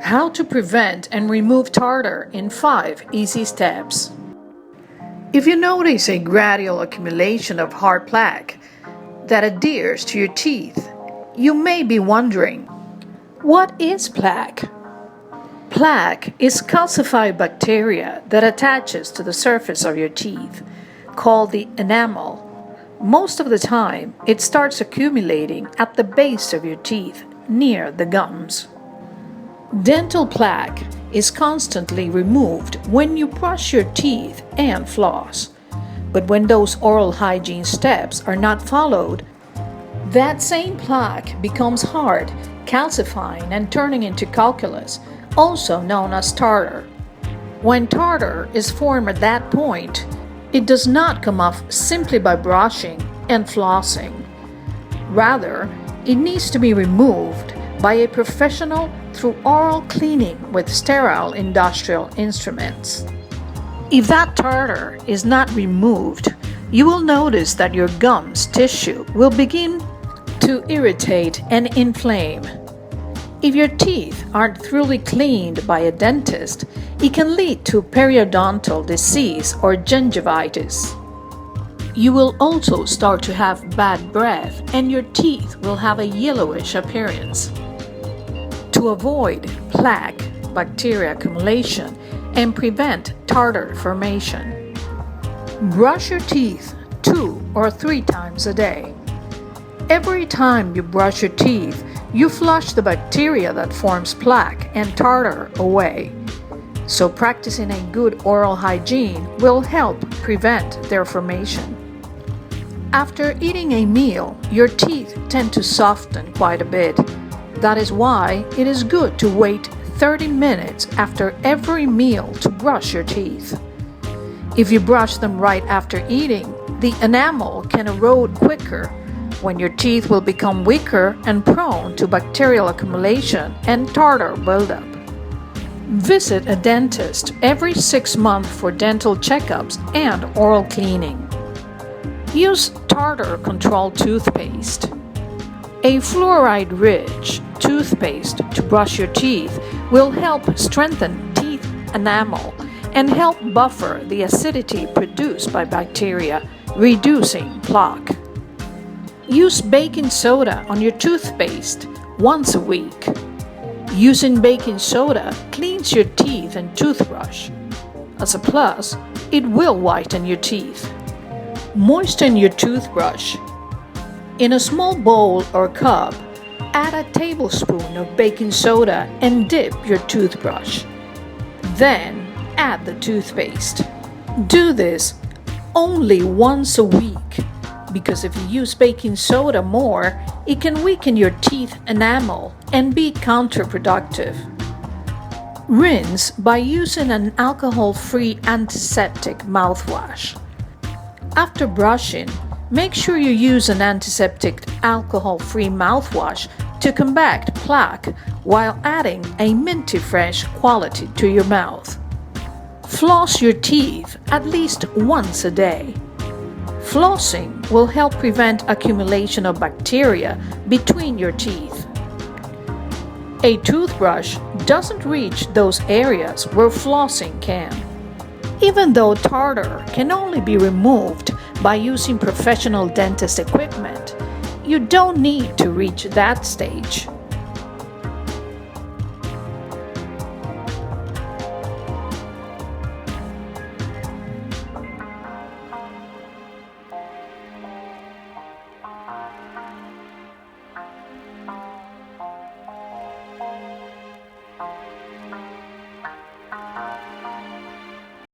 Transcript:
How to prevent and remove tartar in 5 easy steps. If you notice a gradual accumulation of hard plaque that adheres to your teeth, you may be wondering, what is plaque? Plaque is calcified bacteria that attaches to the surface of your teeth, called the enamel. Most of the time, it starts accumulating at the base of your teeth, near the gums. Dental plaque is constantly removed when you brush your teeth and floss. But when those oral hygiene steps are not followed, that same plaque becomes hard, calcifying and turning into calculus, also known as tartar. When tartar is formed at that point, it does not come off simply by brushing and flossing. Rather, it needs to be removed by a professional through oral cleaning with sterile industrial instruments. If that tartar is not removed, you will notice that your gums tissue will begin to irritate and inflame. If your teeth aren't thoroughly cleaned by a dentist, it can lead to periodontal disease or gingivitis. You will also start to have bad breath and your teeth will have a yellowish appearance. To avoid plaque, bacteria accumulation, and prevent tartar formation, brush your teeth 2 or 3 times a day. Every time you brush your teeth, you flush the bacteria that forms plaque and tartar away. So practicing a good oral hygiene will help prevent their formation. After eating a meal, your teeth tend to soften quite a bit. That is why it is good to wait 30 minutes after every meal to brush your teeth. If you brush them right after eating, the enamel can erode quicker, when your teeth will become weaker and prone to bacterial accumulation and tartar buildup. Visit a dentist every 6 months for dental checkups and oral cleaning. Use tartar-controlled toothpaste. A fluoride-rich toothpaste to brush your teeth will help strengthen teeth enamel and help buffer the acidity produced by bacteria, reducing plaque. Use baking soda on your toothpaste once a week. Using baking soda cleans your teeth and toothbrush. As a plus, it will whiten your teeth. Moisten your toothbrush. In a small bowl or cup, add a tablespoon of baking soda and dip your toothbrush. Then add the toothpaste. Do this only once a week, because if you use baking soda more, it can weaken your teeth enamel and be counterproductive. Rinse by using an alcohol-free antiseptic mouthwash. After brushing, make sure you use an antiseptic alcohol-free mouthwash to combat plaque while adding a minty fresh quality to your mouth. Floss your teeth at least once a day. Flossing will help prevent accumulation of bacteria between your teeth. A toothbrush doesn't reach those areas where flossing can. Even though tartar can only be removed by using professional dentist equipment, you don't need to reach that stage.